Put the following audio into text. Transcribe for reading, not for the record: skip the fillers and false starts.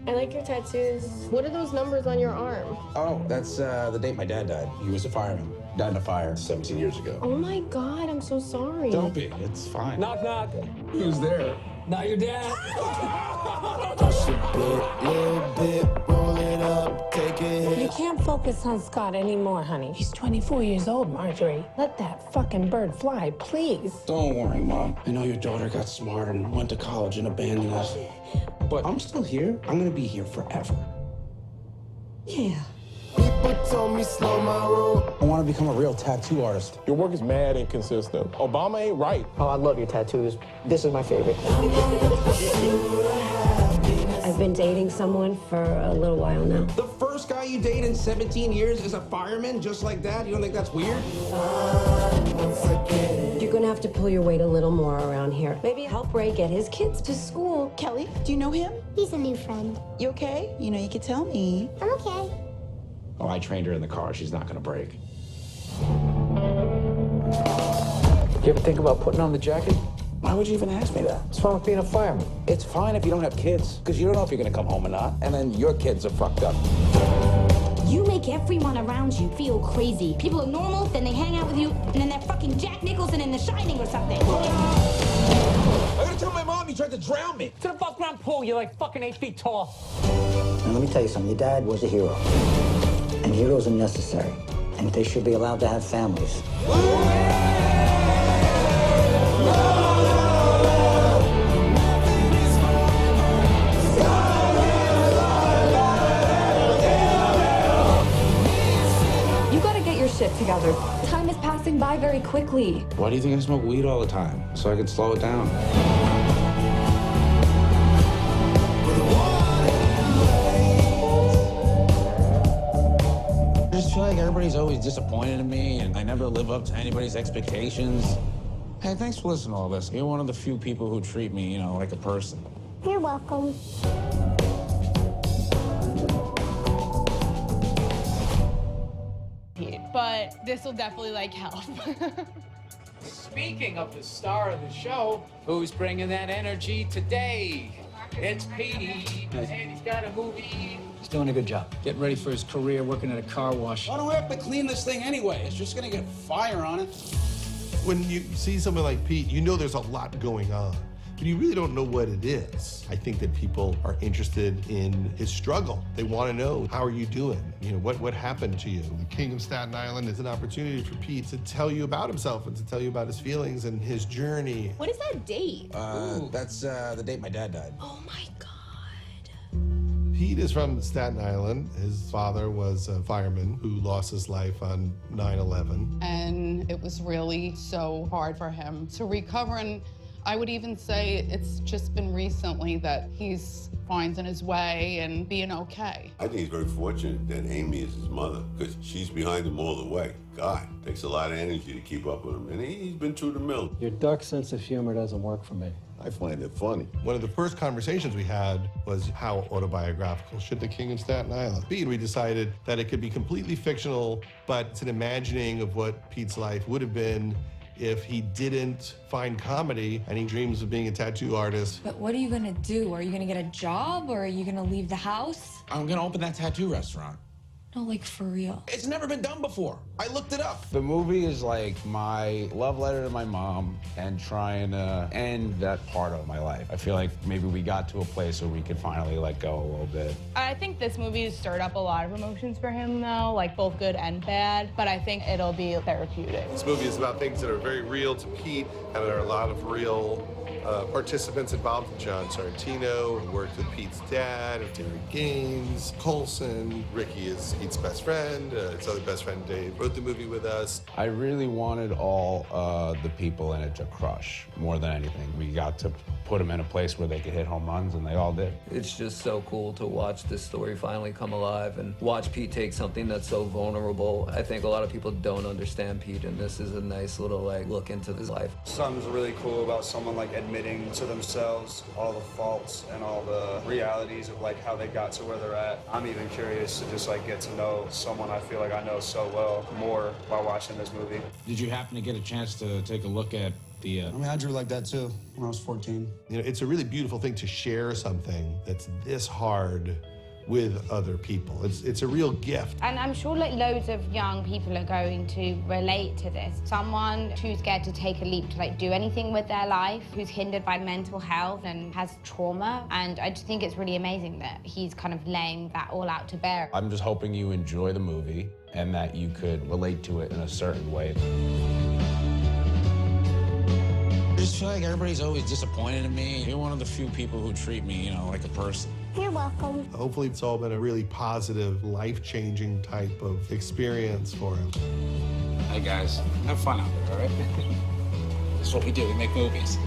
I like your tattoos. What are those numbers on your arm? Oh, that's the date my dad died. He was a fireman. Died in a fire 17 years ago. Oh my God, I'm so sorry. Don't be, it's fine. Knock, knock. Who's there? Not your dad. Push a bit, little bit, roll it up, take a hit. You can't focus on Scott anymore, honey. He's 24 years old, Marjorie. Let that fucking bird fly, please. Don't worry, Mom. I know your daughter got smart and went to college and abandoned us. But I'm still here. I'm gonna be here forever. Yeah. People told me slow my roll. I want to become a real tattoo artist. Your work is mad inconsistent. Obama ain't right. Oh, I love your tattoos. This is my favorite. I've been dating someone for a little while now. The first guy you date in 17 years is a fireman, just like that? You don't think that's weird? You're gonna have to pull your weight a little more around here. Maybe help Ray get his kids to school. Kelly, do you know him? He's a new friend. You okay? You know, you could tell me. I'm okay. Oh, I trained her in the car. She's not gonna break. You ever think about putting on the jacket? Why would you even ask me that? What's wrong with being a fireman? It's fine if you don't have kids, because you don't know if you're gonna come home or not, and then your kids are fucked up. You make everyone around you feel crazy. People are normal, then they hang out with you, and then they're fucking Jack Nicholson in The Shining or something. I gotta tell my mom you tried to drown me. To the above ground pool, you're like fucking 8 feet tall. And let me tell you something, your dad was a hero. And heroes are necessary. And they should be allowed to have families. You gotta get your shit together. Time is passing by very quickly. Why do you think I smoke weed all the time? So I can slow it down. I just feel like everybody's always disappointed in me, and I never live up to anybody's expectations. Hey, thanks for listening to all this. You're one of the few people who treat me, like a person. You're welcome. But this will definitely help. Speaking of the star of the show, who's bringing that energy today? It's Pete, and he's got a movie. He's doing a good job. Getting ready for his career working at a car wash. Why do we have to clean this thing anyway? It's just gonna get fire on it. When you see someone like Pete, you know there's a lot going on, but you really don't know what it is. I think that people are interested in his struggle. They want to know, how are you doing? What happened to you? The King of Staten Island is an opportunity for Pete to tell you about himself and to tell you about his feelings and his journey. What is that date? That's the date my dad died. Oh my God. Pete is from Staten Island. His father was a fireman who lost his life on 9/11. And it was really so hard for him to recover. And I would even say it's just been recently that he's finding his way and being okay. I think he's very fortunate that Amy is his mother, because she's behind him all the way. God, takes a lot of energy to keep up with him, and he's been through the mill. Your dark sense of humor doesn't work for me. I find it funny. One of the first conversations we had was how autobiographical should the King of Staten Island be? And we decided that it could be completely fictional, but it's an imagining of what Pete's life would have been if he didn't find comedy and he dreams of being a tattoo artist. But what are you gonna do? Are you gonna get a job or are you gonna leave the house? I'm gonna open that tattoo restaurant. No, for real. It's never been done before. I looked it up. The movie is like my love letter to my mom and trying to end that part of my life. I feel like maybe we got to a place where we could finally let go a little bit. I think this movie has stirred up a lot of emotions for him, though, both good and bad. But I think it'll be therapeutic. This movie is about things that are very real to Pete, and there are a lot of real participants involved. John Sorrentino, who worked with Pete's dad, Terry Gaines, Colson. Ricky is Pete's best friend. His other best friend, Dave, wrote the movie with us. I really wanted all the people in it to crush more than anything. We got to put them in a place where they could hit home runs, and they all did. It's just so cool to watch this story finally come alive and watch Pete take something that's so vulnerable. I think a lot of people don't understand Pete, and this is a nice little look into his life. Something's really cool about someone admitting to themselves all the faults and all the realities of how they got to where they're at. I'm even curious to just get to know someone I feel I know so well more while watching this movie. Did you happen to get a chance to take a look at The I mean, I drew like that too when I was 14. You know, it's a really beautiful thing to share something that's this hard with other people. It's a real gift. And I'm sure like loads of young people are going to relate to this. Someone too scared to take a leap to like do anything with their life, who's hindered by mental health and has trauma. And I just think it's really amazing that he's kind of laying that all out to bear. I'm just hoping you enjoy the movie and that you could relate to it in a certain way. I just feel like everybody's always disappointed in me. You're one of the few people who treat me, you know, like a person. You're welcome. Hopefully it's all been a really positive, life-changing type of experience for him. Hey guys, have fun out there, all right? This is what we do, we make movies.